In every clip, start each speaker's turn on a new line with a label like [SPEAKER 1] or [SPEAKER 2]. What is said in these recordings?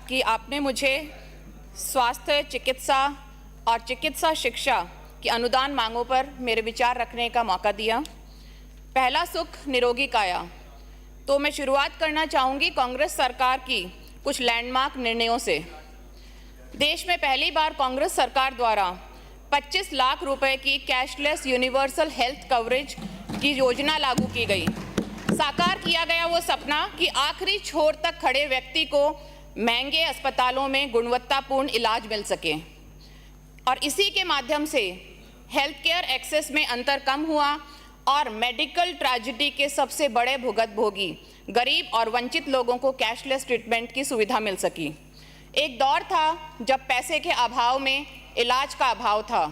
[SPEAKER 1] कि आपने मुझे स्वास्थ्य, चिकित्सा और चिकित्सा शिक्षा की अनुदान मांगों पर मेरे विचार रखने का मौका दिया। पहला सुख निरोगी काया। तो मैं शुरुआत करना चाहूँगी कांग्रेस सरकार की कुछ लैंडमार्क निर्णयों से। देश में पहली बार कांग्रेस सरकार द्वारा 25 लाख रुपए की कैशलेस यूनिवर्सल हेल्थ कवरेज की योजना लागू की गई। साकार किया गया वो सपना कि आखिरी छोर तक खड़े व्यक्ति को महंगे अस्पतालों में गुणवत्तापूर्ण इलाज मिल सके, और इसी के माध्यम से हेल्थ केयर एक्सेस में अंतर कम हुआ और मेडिकल ट्रेजेडी के सबसे बड़े भुगतभोगी गरीब और वंचित लोगों को कैशलेस ट्रीटमेंट की सुविधा मिल सकी। एक दौर था जब पैसे के अभाव में इलाज का अभाव था।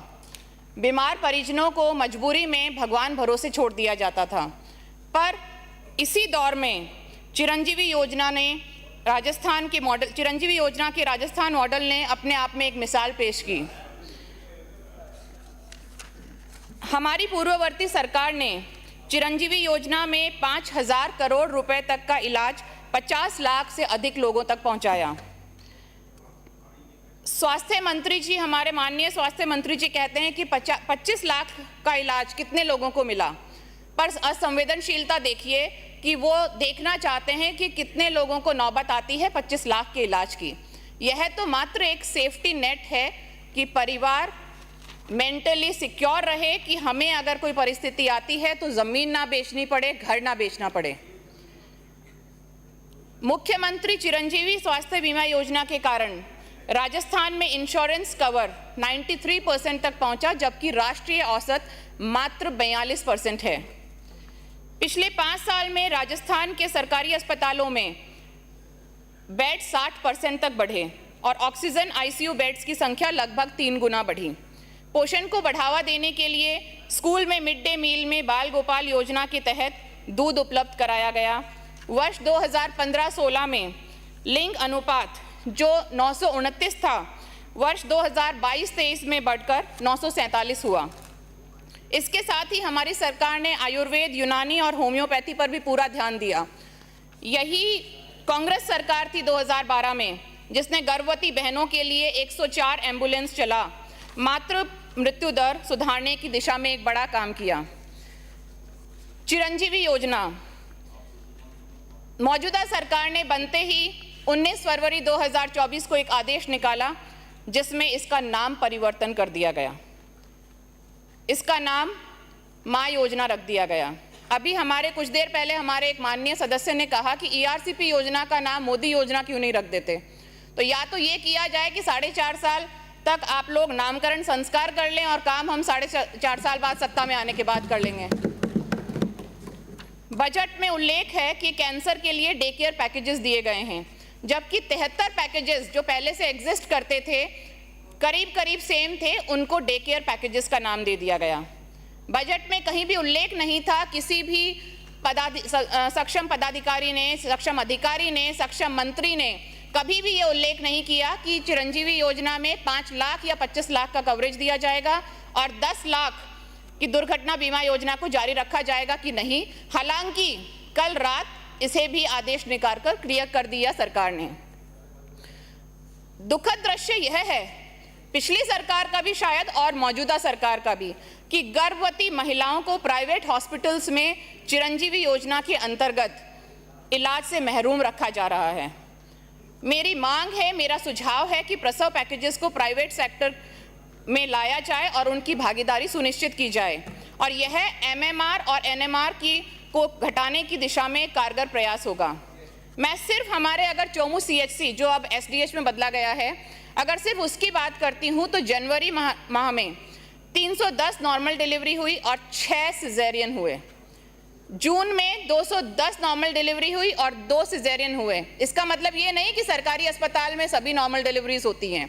[SPEAKER 1] बीमार परिजनों को मजबूरी में भगवान भरोसे छोड़ दिया जाता था। पर इसी दौर में चिरंजीवी योजना के राजस्थान मॉडल ने अपने आप में एक मिसाल पेश की। हमारी पूर्ववर्ती सरकार ने चिरंजीवी योजना में 5,000 करोड़ रुपए तक का इलाज 50 लाख से अधिक लोगों तक पहुंचाया। स्वास्थ्य मंत्री जी, हमारे माननीय स्वास्थ्य मंत्री जी कहते हैं कि 25 लाख का इलाज कितने लोगों को मिला, पर असंवेदनशीलता देखिए कि वो देखना चाहते हैं कि कितने लोगों को नौबत आती है 25 लाख के इलाज की। यह तो मात्र एक सेफ्टी नेट है कि परिवार मेंटली सिक्योर रहे कि हमें अगर कोई परिस्थिति आती है तो जमीन ना बेचनी पड़े, घर ना बेचना पड़े। मुख्यमंत्री चिरंजीवी स्वास्थ्य बीमा योजना के कारण राजस्थान में इंश्योरेंस कवर 93% तक पहुंचा, जबकि राष्ट्रीय औसत मात्र 42% है। पिछले 5 साल में राजस्थान के सरकारी अस्पतालों में बेड 60% तक बढ़े और ऑक्सीजन आईसीयू बेड्स की संख्या लगभग 3 गुना बढ़ी। पोषण को बढ़ावा देने के लिए स्कूल में मिड डे मील में बाल गोपाल योजना के तहत दूध उपलब्ध कराया गया। वर्ष 2015-16 में लिंग अनुपात जो 929 था, वर्ष 2022-23 में बढ़कर 947 हुआ। इसके साथ ही हमारी सरकार ने आयुर्वेद, यूनानी और होम्योपैथी पर भी पूरा ध्यान दिया। यही कांग्रेस सरकार थी 2012 में जिसने गर्भवती बहनों के लिए 104 एम्बुलेंस चला, मात्र मृत्यु दर सुधारने की दिशा में एक बड़ा काम किया। चिरंजीवी योजना मौजूदा सरकार ने बनते ही 19 फरवरी 2024 को एक आदेश निकाला जिसमें इसका नाम परिवर्तन कर दिया गया। इसका नाम माँ योजना रख दिया गया। अभी हमारे कुछ देर पहले हमारे एक माननीय सदस्य ने कहा कि ईआरसीपी योजना का नाम मोदी योजना क्यों नहीं रख देते। तो या तो ये किया जाए कि 4.5 साल तक आप लोग नामकरण संस्कार कर लें और काम हम 4.5 साल बाद सत्ता में आने के बाद कर लेंगे। बजट में उल्लेख है कि कैंसर के लिए डे केयर पैकेजेस दिए गए हैं, जबकि 73 पैकेजेस जो पहले से एग्जिस्ट करते थे करीब सेम थे, उनको डे केयर पैकेजेस का नाम दे दिया गया। बजट में कहीं भी उल्लेख नहीं था, किसी भी सक्षम पदाधिकारी ने, सक्षम अधिकारी ने, सक्षम मंत्री ने कभी भी ये उल्लेख नहीं किया कि चिरंजीवी योजना में 5 लाख या 25 लाख का कवरेज दिया जाएगा और 10 लाख की दुर्घटना बीमा योजना को जारी रखा जाएगा कि नहीं। हालांकि कल रात इसे भी आदेश निकाल कर क्लियर कर दिया सरकार ने। दुखद दृश्य यह है, पिछली सरकार का भी शायद और मौजूदा सरकार का भी, कि गर्भवती महिलाओं को प्राइवेट हॉस्पिटल्स में चिरंजीवी योजना के अंतर्गत इलाज से महरूम रखा जा रहा है। मेरी मांग है, मेरा सुझाव है कि प्रसव पैकेजेस को प्राइवेट सेक्टर में लाया जाए और उनकी भागीदारी सुनिश्चित की जाए, और यह एमएमआर और एनएमआर को घटाने की दिशा में कारगर प्रयास होगा। मैं सिर्फ हमारे अगर चोमू सीएचसी जो अब एसडीएच में बदला गया है, अगर सिर्फ उसकी बात करती हूँ तो जनवरी माह में 310 नॉर्मल डिलीवरी हुई और 6 सिजेरियन हुए। जून में 210 नॉर्मल डिलीवरी हुई और 2 सिजेरियन हुए। इसका मतलब ये नहीं कि सरकारी अस्पताल में सभी नॉर्मल डिलीवरीज होती हैं।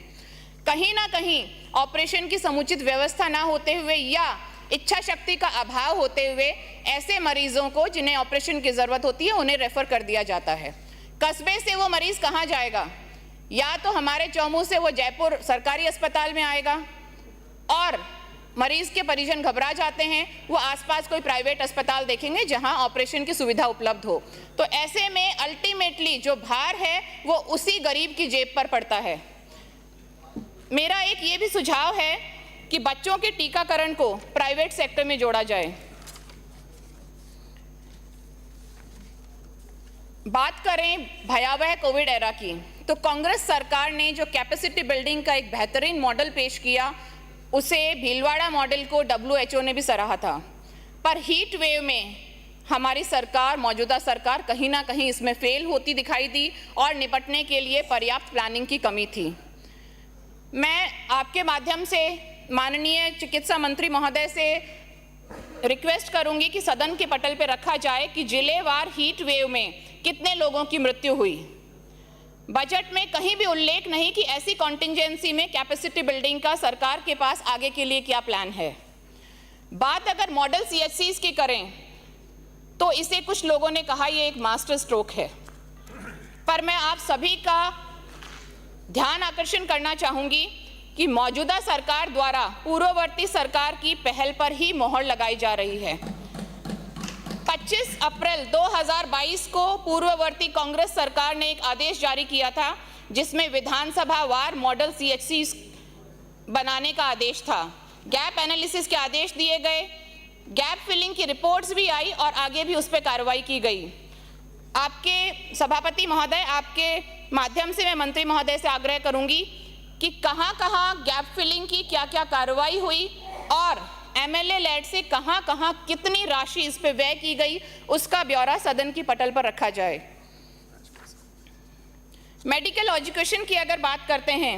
[SPEAKER 1] कहीं ना कहीं ऑपरेशन की समुचित व्यवस्था ना होते हुए या इच्छा शक्ति का अभाव होते हुए ऐसे मरीजों को जिन्हें ऑपरेशन की जरूरत होती है उन्हें रेफर कर दिया जाता है। कस्बे से वो मरीज कहाँ जाएगा? या तो हमारे चौमू से वो जयपुर सरकारी अस्पताल में आएगा, और मरीज के परिजन घबरा जाते हैं, वो आसपास कोई प्राइवेट अस्पताल देखेंगे जहां ऑपरेशन की सुविधा उपलब्ध हो। तो ऐसे में अल्टीमेटली जो भार है वो उसी गरीब की जेब पर पड़ता है। मेरा एक ये भी सुझाव है कि बच्चों के टीकाकरण को प्राइवेट सेक्टर में जोड़ा जाए। बात करें भयावह कोविड एरा की, तो कांग्रेस सरकार ने जो कैपेसिटी बिल्डिंग का एक बेहतरीन मॉडल पेश किया, उसे भीलवाड़ा मॉडल को WHO ने भी सराहा था। पर हीट वेव में हमारी सरकार, मौजूदा सरकार कहीं ना कहीं इसमें फेल होती दिखाई दी और निपटने के लिए पर्याप्त प्लानिंग की कमी थी। मैं आपके माध्यम से माननीय चिकित्सा मंत्री महोदय से रिक्वेस्ट करूंगी कि सदन के पटल पर रखा जाए कि जिलेवार हीट वेव में कितने लोगों की मृत्यु हुई। बजट में कहीं भी उल्लेख नहीं कि ऐसी कॉन्टिंजेंसी में कैपेसिटी बिल्डिंग का सरकार के पास आगे के लिए क्या प्लान है। बात अगर मॉडल CHCs की करें तो इसे कुछ लोगों ने कहा ये एक मास्टर स्ट्रोक है, पर मैं आप सभी का ध्यान आकर्षण करना चाहूंगी कि मौजूदा सरकार द्वारा पूर्ववर्ती सरकार की पहल पर ही मोहर लगाई जा रही है। 25 अप्रैल 2022 को पूर्ववर्ती कांग्रेस सरकार ने एक आदेश जारी किया था जिसमें विधानसभा वार मॉडल CHCs बनाने का आदेश था। गैप एनालिसिस के आदेश दिए गए, गैप फिलिंग की रिपोर्ट्स भी आई और आगे भी उस पर कार्रवाई की गई। आपके सभापति महोदय, आपके माध्यम से मैं मंत्री महोदय से आग्रह करूंगी कि कहां-कहां गैप फिलिंग की क्या-क्या कार्रवाई हुई और MLA लेड से कहां-कहां कितनी राशि इस पे व्यय की गई, उसका ब्यौरा सदन की पटल पर रखा जाए। मेडिकल एजुकेशन की अगर बात करते हैं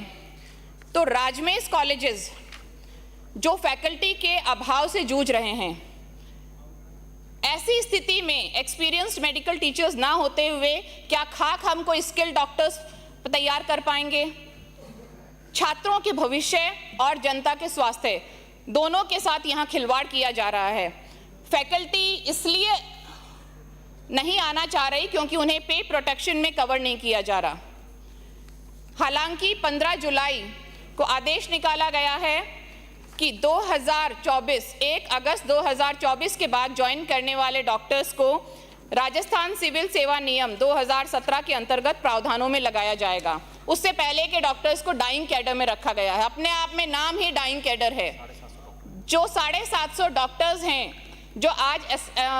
[SPEAKER 1] तो राजमेश कॉलेजेस जो फैकल्टी के अभाव से जूझ रहे हैं, ऐसी स्थिति में एक्सपीरियंस्ड मेडिकल टीचर्स ना होते हुए क्या खाक हम कोई स्किल्ड डॉक्टर्स तैयार कर पाएंगे? छात्रों के भविष्य और जनता के स्वास्थ्य दोनों के साथ यहाँ खिलवाड़ किया जा रहा है। फैकल्टी इसलिए नहीं आना चाह रही क्योंकि उन्हें पे प्रोटेक्शन में कवर नहीं किया जा रहा। हालांकि 15 जुलाई को आदेश निकाला गया है कि 1 अगस्त 2024 के बाद ज्वाइन करने वाले डॉक्टर्स को राजस्थान सिविल सेवा नियम 2017 के अंतर्गत प्रावधानों में लगाया जाएगा। उससे पहले के डॉक्टर्स को डाइंग कैडर में रखा गया है। अपने आप में नाम ही डाइंग कैडर है। जो 750 डॉक्टर्स हैं जो आज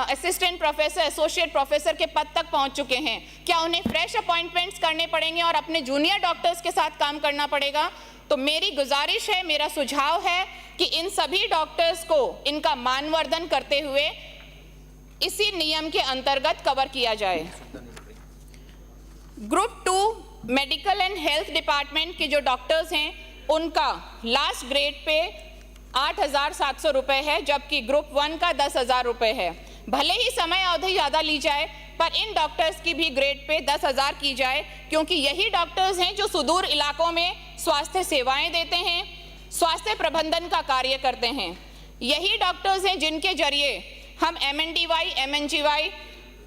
[SPEAKER 1] असिस्टेंट प्रोफेसर, एसोसिएट प्रोफेसर के पद तक पहुंच चुके हैं, क्या उन्हें फ्रेश अपॉइंटमेंट्स करने पड़ेंगे और अपने जूनियर डॉक्टर्स के साथ काम करना पड़ेगा? तो मेरी गुजारिश है, मेरा सुझाव है कि इन सभी डॉक्टर्स को इनका मानवर्धन करते हुए इसी नियम के अंतर्गत कवर किया जाए। Group 2 medical and health department के जो डॉक्टर्स हैं उनका लास्ट ग्रेड पे 8,700 रुपये है, जबकि ग्रुप 1 का 10,000 रुपये है। भले ही समय अवधि ज़्यादा ली जाए, पर इन डॉक्टर्स की भी ग्रेड पे 10,000 की जाए, क्योंकि यही डॉक्टर्स हैं जो सुदूर इलाकों में स्वास्थ्य सेवाएं देते हैं, स्वास्थ्य प्रबंधन का कार्य करते हैं। यही डॉक्टर्स हैं जिनके जरिए हम MNDY, MNGY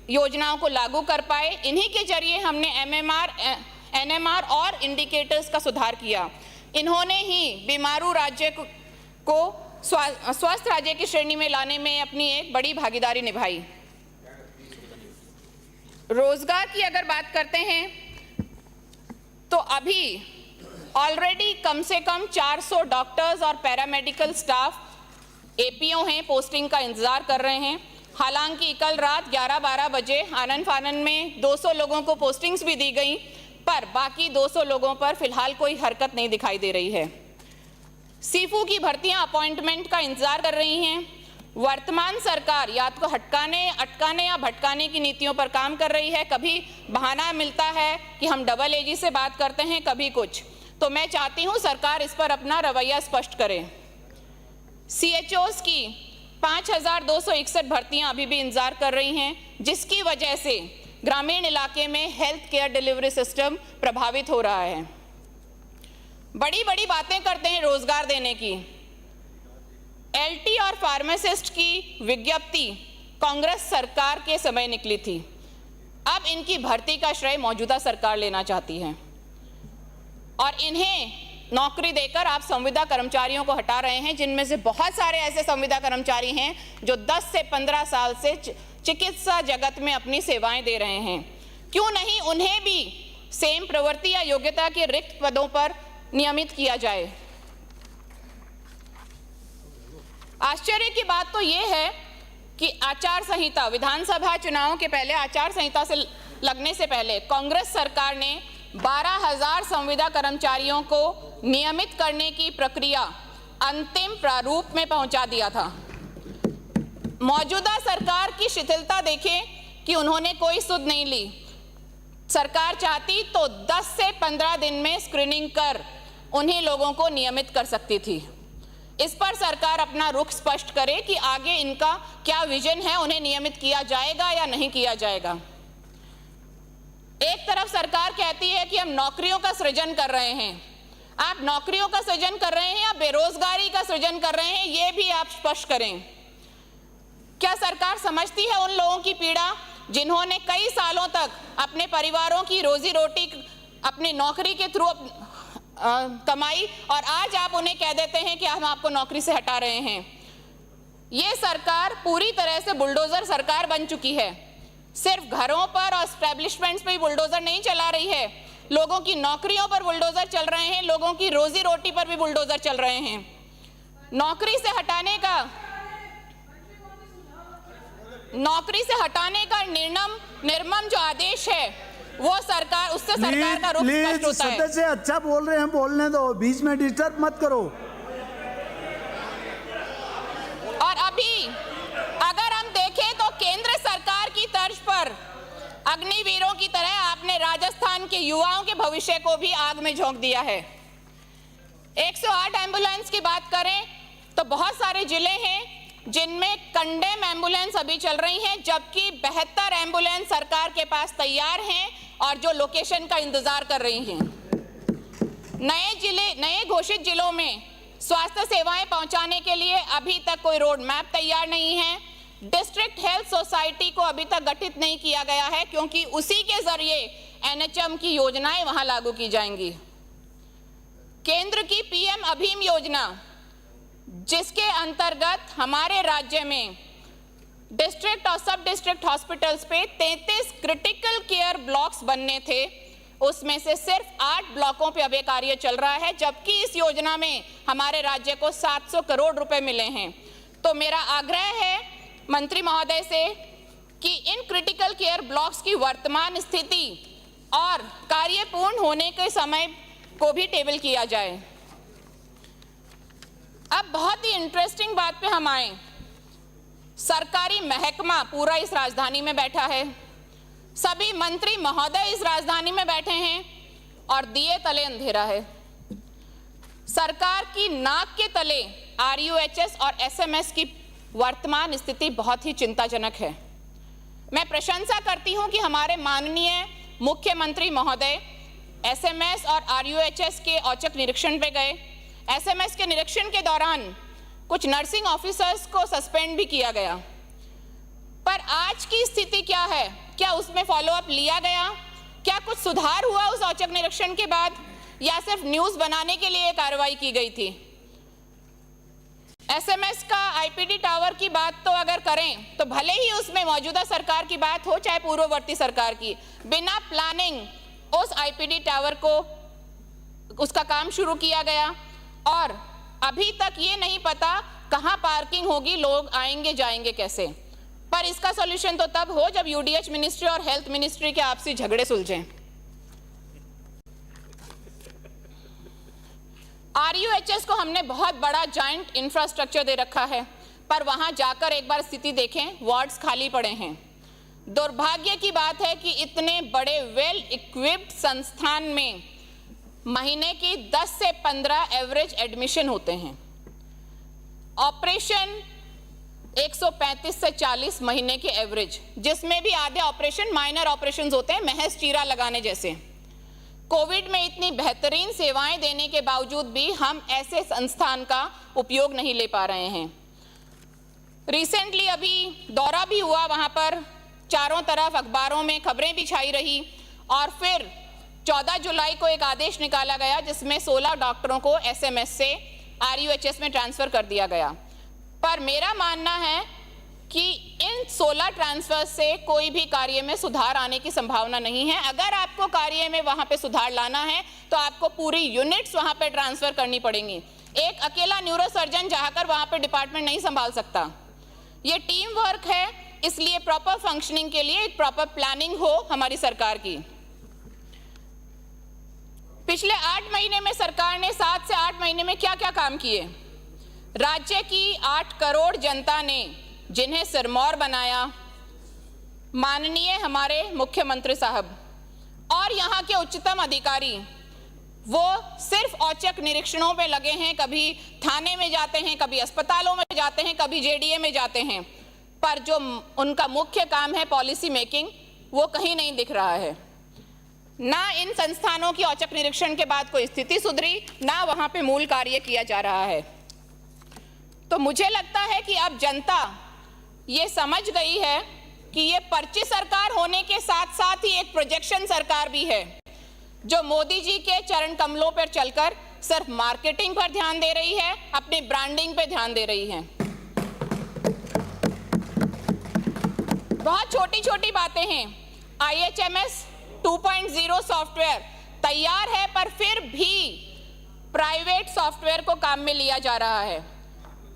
[SPEAKER 1] योजनाओं को लागू कर पाए। इन्हीं के जरिए हमने MMR, NMR और इंडिकेटर्स का सुधार किया। इन्होंने ही बीमारू राज्य को स्वस्थ राज्य की श्रेणी में लाने में अपनी एक बड़ी भागीदारी निभाई। रोजगार की अगर बात करते हैं तो अभी ऑलरेडी कम से कम 400 डॉक्टर्स और पैरामेडिकल स्टाफ APO हैं, पोस्टिंग का इंतजार कर रहे हैं। हालांकि कल रात 11-12 बजे आनन फानन में 200 लोगों को पोस्टिंग्स भी दी गई, पर बाकी 200 लोगों पर फिलहाल कोई हरकत नहीं दिखाई दे रही है। सीफू की भर्तियां अपॉइंटमेंट का इंतजार कर रही हैं। वर्तमान सरकार या तो अटकाने या भटकाने की नीतियों पर काम कर रही है। कभी बहाना मिलता है कि हम डबल AG से बात करते हैं, कभी कुछ। तो मैं चाहती हूं सरकार इस पर अपना रवैया स्पष्ट करे। CHOs की 5,261 भर्तियां अभी भी इंतजार कर रही हैं, जिसकी वजह से ग्रामीण इलाके में हेल्थ केयर डिलीवरी सिस्टम प्रभावित हो रहा है। बड़ी बड़ी बातें करते हैं रोजगार देने की। LT और फार्मासिस्ट की विज्ञप्ति कांग्रेस सरकार के समय निकली थी। अब इनकी भर्ती का श्रेय मौजूदा सरकार लेना चाहती है और इन्हें नौकरी देकर आप संविदा कर्मचारियों को हटा रहे हैं, जिनमें से बहुत सारे ऐसे संविदा कर्मचारी हैं जो 10 से 15 साल से चिकित्सा जगत में अपनी सेवाएं दे रहे हैं। क्यों नहीं उन्हें भी सेम प्रवृत्ति या योग्यता के रिक्त पदों पर नियमित किया जाए। आश्चर्य की बात तो यह है कि आचार संहिता, विधानसभा चुनावों के पहले आचार संहिता से लगने से पहले कांग्रेस सरकार ने 12,000 संविदा कर्मचारियों को नियमित करने की प्रक्रिया अंतिम प्रारूप में पहुंचा दिया था। मौजूदा सरकार की शिथिलता देखें कि उन्होंने कोई सुध नहीं ली। सरकार चाहती तो 10 से 15 दिन में स्क्रीनिंग कर उन्हीं लोगों को नियमित कर सकती थी। इस पर सरकार अपना रुख स्पष्ट करे कि आगे इनका क्या विजन है, उन्हें नियमित किया जाएगा या नहीं किया जाएगा। एक तरफ सरकार कहती है कि हम नौकरियों का सृजन कर रहे हैं। आप नौकरियों का सृजन कर रहे हैं या बेरोजगारी का सृजन कर रहे हैं, ये भी आप स्पष्ट करें। क्या सरकार समझती है उन लोगों की पीड़ा जिन्होंने कई सालों तक अपने परिवारों की रोजी रोटी अपनी नौकरी के थ्रू कमाई, और आज आप उन्हें कह देते हैं कि हम आपको नौकरी से हटा रहे हैं। ये सरकार पूरी तरह से बुलडोजर सरकार बन चुकी है। सिर्फ घरों पर और एस्टैब्लिशमेंट्स पे ही बुलडोजर नहीं चला रही है, लोगों की नौकरियों पर बुलडोजर चल रहे हैं, लोगों की रोजी रोटी पर भी बुलडोजर चल रहे हैं। नौकरी से हटाने का निर्मम जो आदेश है वो सरकार, उससे सरकार का रुख स्पष्ट होता है।
[SPEAKER 2] सदस्य अच्छा बोल रहे हैं, बोलने दो, बीच में डिस्टर्ब मत करो।
[SPEAKER 1] और अभी अगर हम देखें तो केंद्र सरकार की तर्ज पर अग्निवीरों की तरह आपने राजस्थान के युवाओं के भविष्य को भी आग में झोंक दिया है। 108 एम्बुलेंस की बात करें तो बहुत सारे जिले हैं जिनमें कंडेम एम्बुलेंस अभी चल रही हैं, जबकि 72 एम्बुलेंस सरकार के पास तैयार हैं और जो लोकेशन का इंतजार कर रही हैं। नए घोषित जिलों में स्वास्थ्य सेवाएं पहुंचाने के लिए अभी तक कोई रोड मैप तैयार नहीं है। डिस्ट्रिक्ट हेल्थ सोसाइटी को अभी तक गठित नहीं किया गया है, क्योंकि उसी के जरिए एनएचएम की योजनाएं वहां लागू की जाएंगी। केंद्र की पीएम अभीम योजना, जिसके अंतर्गत हमारे राज्य में डिस्ट्रिक्ट और सब डिस्ट्रिक्ट हॉस्पिटल्स पे 33 क्रिटिकल केयर ब्लॉक्स बनने थे, उसमें से सिर्फ 8 ब्लॉकों पे अब कार्य चल रहा है, जबकि इस योजना में हमारे राज्य को 700 करोड़ रुपए मिले हैं। तो मेरा आग्रह है मंत्री महोदय से कि इन क्रिटिकल केयर ब्लॉक्स की वर्तमान स्थिति और कार्य पूर्ण होने के समय को भी टेबल किया जाए। अब बहुत ही इंटरेस्टिंग बात पे हम आए। सरकारी महकमा पूरा इस राजधानी में बैठा है, सभी मंत्री महोदय इस राजधानी में बैठे हैं और दिए तले अंधेरा है। सरकार की नाक के तले आरयूएचएस और एसएमएस की वर्तमान स्थिति बहुत ही चिंताजनक है। मैं प्रशंसा करती हूं कि हमारे माननीय मुख्यमंत्री महोदय एसएमएस और आरयूएचएस के औचक निरीक्षण पे गए। एसएमएस के निरीक्षण के दौरान कुछ नर्सिंग ऑफिसर्स को सस्पेंड भी किया गया, पर आज की स्थिति क्या है? क्या उसमें फॉलोअप लिया गया? क्या कुछ सुधार हुआ उस औचक निरीक्षण के बाद, या सिर्फ न्यूज बनाने के लिए कार्रवाई की गई थी? एसएमएस का आईपीडी टावर की बात तो अगर करें तो भले ही उसमें मौजूदा सरकार की बात हो चाहे पूर्ववर्ती सरकार की, बिना प्लानिंग उस आईपीडी टावर को उसका काम शुरू किया गया और अभी तक ये नहीं पता कहां पार्किंग होगी, लोग आएंगे जाएंगे कैसे। पर इसका सॉल्यूशन तो तब हो जब यूडीएच मिनिस्ट्री और हेल्थ मिनिस्ट्री के आपसी झगड़े सुलझें। आरयूएचएस को हमने बहुत बड़ा जॉइंट इंफ्रास्ट्रक्चर दे रखा है, पर वहां जाकर एक बार स्थिति देखें, वार्ड्स खाली पड़े हैं। दुर्भाग्य की बात है कि इतने बड़े वेल इक्विप्ड संस्थान में महीने की 10 से 15 एवरेज एडमिशन होते हैं। ऑपरेशन 135 से 40 महीने के एवरेज, जिसमें भी आधे ऑपरेशन माइनर ऑपरेशंस होते हैं, महज चीरा लगाने जैसे। कोविड में इतनी बेहतरीन सेवाएं देने के बावजूद भी हम ऐसे संस्थान का उपयोग नहीं ले पा रहे हैं। रिसेंटली अभी दौरा भी हुआ, वहां पर चारों तरफ अखबारों में खबरें भी छाई रही और फिर 14 जुलाई को एक आदेश निकाला गया जिसमें 16 डॉक्टरों को एसएमएस से आरयूएचएस में ट्रांसफर कर दिया गया। पर मेरा मानना है कि इन 16 ट्रांसफर से कोई भी कार्य में सुधार आने की संभावना नहीं है। अगर आपको कार्य में वहां पे सुधार लाना है तो आपको पूरी यूनिट्स वहां पे ट्रांसफर करनी पड़ेंगी। एक अकेला न्यूरोसर्जन जाकर वहां पे डिपार्टमेंट नहीं संभाल सकता। ये टीम वर्क है, इसलिए प्रॉपर फंक्शनिंग के लिए एक प्रॉपर प्लानिंग हो हमारी सरकार की। पिछले 8 महीने में सरकार ने 7 से 8 महीने में क्या क्या काम किए। राज्य की 8 करोड़ जनता ने जिन्हें सिरमौर बनाया, माननीय हमारे मुख्यमंत्री साहब और यहाँ के उच्चतम अधिकारी, वो सिर्फ औचक निरीक्षणों पे लगे हैं। कभी थाने में जाते हैं, कभी अस्पतालों में जाते हैं, कभी जेडीए में जाते हैं, पर जो उनका मुख्य काम है पॉलिसी मेकिंग, वो कहीं नहीं दिख रहा है। ना इन संस्थानों की औचक निरीक्षण के बाद कोई स्थिति सुधरी, ना वहां पे मूल कार्य किया जा रहा है। तो मुझे लगता है कि अब जनता ये समझ गई है कि ये पर्ची सरकार होने के साथ साथ ही एक प्रोजेक्शन सरकार भी है, जो मोदी जी के चरण कमलों पर चलकर सिर्फ मार्केटिंग पर ध्यान दे रही है, अपनी ब्रांडिंग पे ध्यान दे रही है। बहुत छोटी छोटी बातें हैं। IHMS 2.0 सॉफ्टवेयर तैयार है, पर फिर भी प्राइवेट सॉफ्टवेयर को काम में लिया जा रहा है।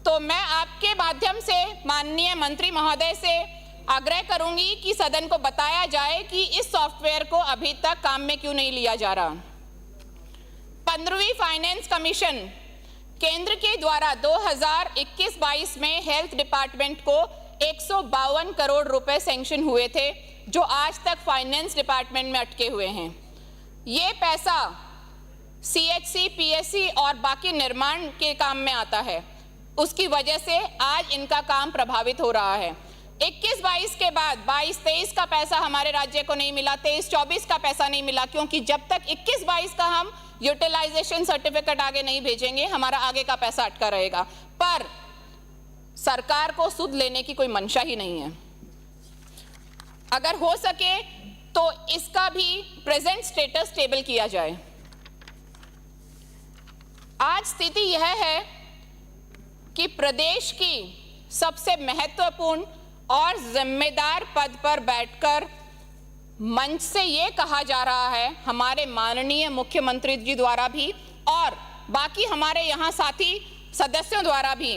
[SPEAKER 1] तो मैं आपके माध्यम से माननीय मंत्री महोदय से आग्रह करूंगी कि सदन को बताया जाए कि इस सॉफ्टवेयर को अभी तक काम में क्यों नहीं लिया जा रहा। 15वीं फाइनेंस कमीशन केंद्र के द्वारा 2021-22 में हेल्थ डिपार्टमेंट को 152 करोड़ रुपए सैंक्शन हुए थे, जो आज तक फाइनेंस डिपार्टमेंट में अटके हुए हैं। ये पैसा CHC, PSC और बाकी निर्माण के काम में आता है। उसकी वजह से आज इनका काम प्रभावित हो रहा है। 21-22 के बाद 22-23 का पैसा हमारे राज्य को नहीं मिला, 23-24 का पैसा नहीं मिला, क्योंकि जब तक 21-22 का हम यूटिलाइजेशन सर्टिफिकेट आगे नहीं भेजेंगे, हमारा आगे का पैसा अटका रहेगा। पर सरकार को सुध लेने की कोई मंशा ही नहीं है। अगर हो सके तो इसका भी प्रेजेंट स्टेटस स्टेबल किया जाए। आज स्थिति यह है कि प्रदेश की सबसे महत्वपूर्ण और जिम्मेदार पद पर बैठकर मंच से ये कहा जा रहा है, हमारे माननीय मुख्यमंत्री जी द्वारा भी और बाकी हमारे यहाँ साथी सदस्यों द्वारा भी,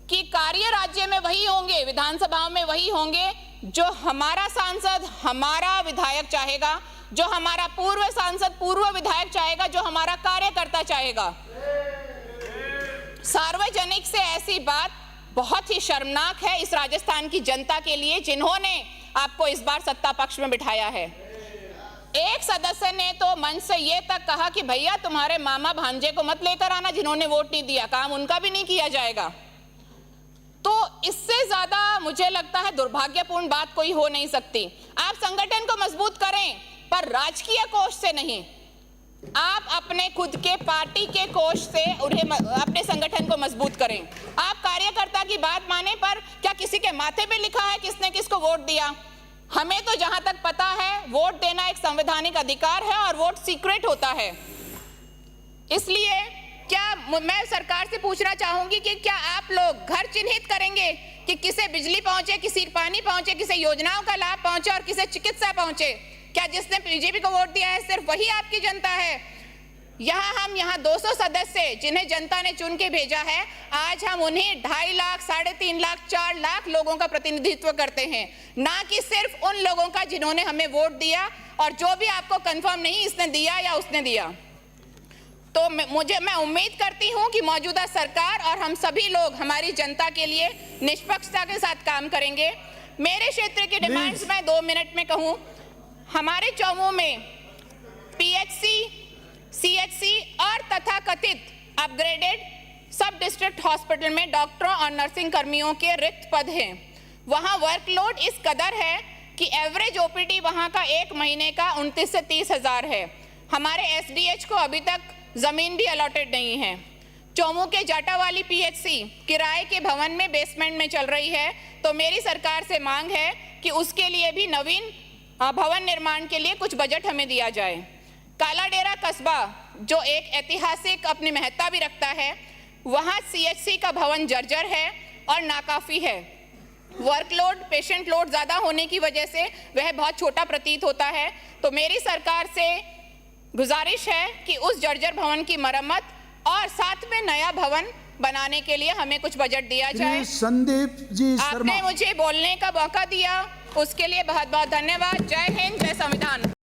[SPEAKER 1] कि कार्य राज्य में वही होंगे, विधानसभाओं में वही होंगे जो हमारा सांसद, हमारा विधायक चाहेगा, जो हमारा पूर्व सांसद, पूर्व विधायक चाहेगा, जो हमारा कार्यकर्ता चाहेगा। सार्वजनिक से ऐसी बात बहुत ही शर्मनाक है इस राजस्थान की जनता के लिए, जिन्होंने आपको इस बार सत्ता पक्ष में बिठाया है। एक सदस्य ने तो मंच से ये तक कहा कि भैया तुम्हारे मामा भांजे को मत लेकर आना जिन्होंने वोट नहीं दिया, काम उनका भी नहीं किया जाएगा। तो इससे ज्यादा मुझे लगता है दुर्भाग्यपूर्ण बात कोई हो नहीं सकती। आप संगठन को मजबूत करें, पर राजकीय कोष से नहीं। आप अपने खुद के पार्टी के कोष से उन्हें, अपने संगठन को मजबूत करें। आप कार्यकर्ता की बात माने, पर क्या किसी के माथे पे लिखा है किसने किसको वोट दिया? हमें तो जहां तक पता है वोट देना एक संवैधानिक अधिकार है और वोट सीक्रेट होता है। इसलिए क्या मैं सरकार से पूछना चाहूंगी कि क्या आप लोग घर चिन्हित करेंगे कि किसे बिजली पहुंचे, किसी पानी पहुंचे, किसे योजनाओं का लाभ पहुंचे और किसे चिकित्सा पहुंचे? क्या जिसने बीजेपी को वोट दिया है सिर्फ वही आपकी जनता है? हम यहाँ 200 सदस्य जिन्हें जनता ने चुन के भेजा है, आज हम उन्हें 2.5 लाख, 3.5 लाख, 4 लाख लोगों का प्रतिनिधित्व करते हैं, ना कि सिर्फ उन लोगों का जिन्होंने हमें वोट दिया और जो भी आपको कंफर्म नहीं इसने दिया या उसने दिया। तो मैं उम्मीद करती हूं कि मौजूदा सरकार और हम सभी लोग हमारी जनता के लिए निष्पक्षता के साथ काम करेंगे। मेरे क्षेत्र की डिमांड्स मैं 2 मिनट में कहूं। हमारे चौमू में PHC, CHC और तथाकथित अपग्रेडेड सब डिस्ट्रिक्ट हॉस्पिटल में डॉक्टरों और नर्सिंग कर्मियों के रिक्त पद हैं। वहां वर्कलोड इस कदर है कि एवरेज OPD वहां का 1 महीने का 29 से 30 हज़ार है। हमारे SDH को अभी तक जमीन भी अलॉटेड नहीं है। चौमू के जाटावाली PHC किराए के भवन में बेसमेंट में चल रही है, तो मेरी सरकार से मांग है कि उसके लिए भी नवीन भवन निर्माण के लिए कुछ बजट हमें दिया जाए। कालाडेरा कस्बा जो एक ऐतिहासिक अपनी महत्ता भी रखता है, वहाँ CHC का भवन जर्जर है और नाकाफी है। वर्कलोड, पेशेंट लोड ज़्यादा होने की वजह से वह बहुत छोटा प्रतीत होता है। तो मेरी सरकार से गुजारिश है कि उस जर्जर भवन की मरम्मत और साथ में नया भवन बनाने के लिए हमें कुछ बजट दिया जाए।
[SPEAKER 2] श्री संदीप जी शर्मा।
[SPEAKER 1] आपने मुझे बोलने का मौका दिया, उसके लिए बहुत बहुत धन्यवाद। जय हिंद, जय संविधान।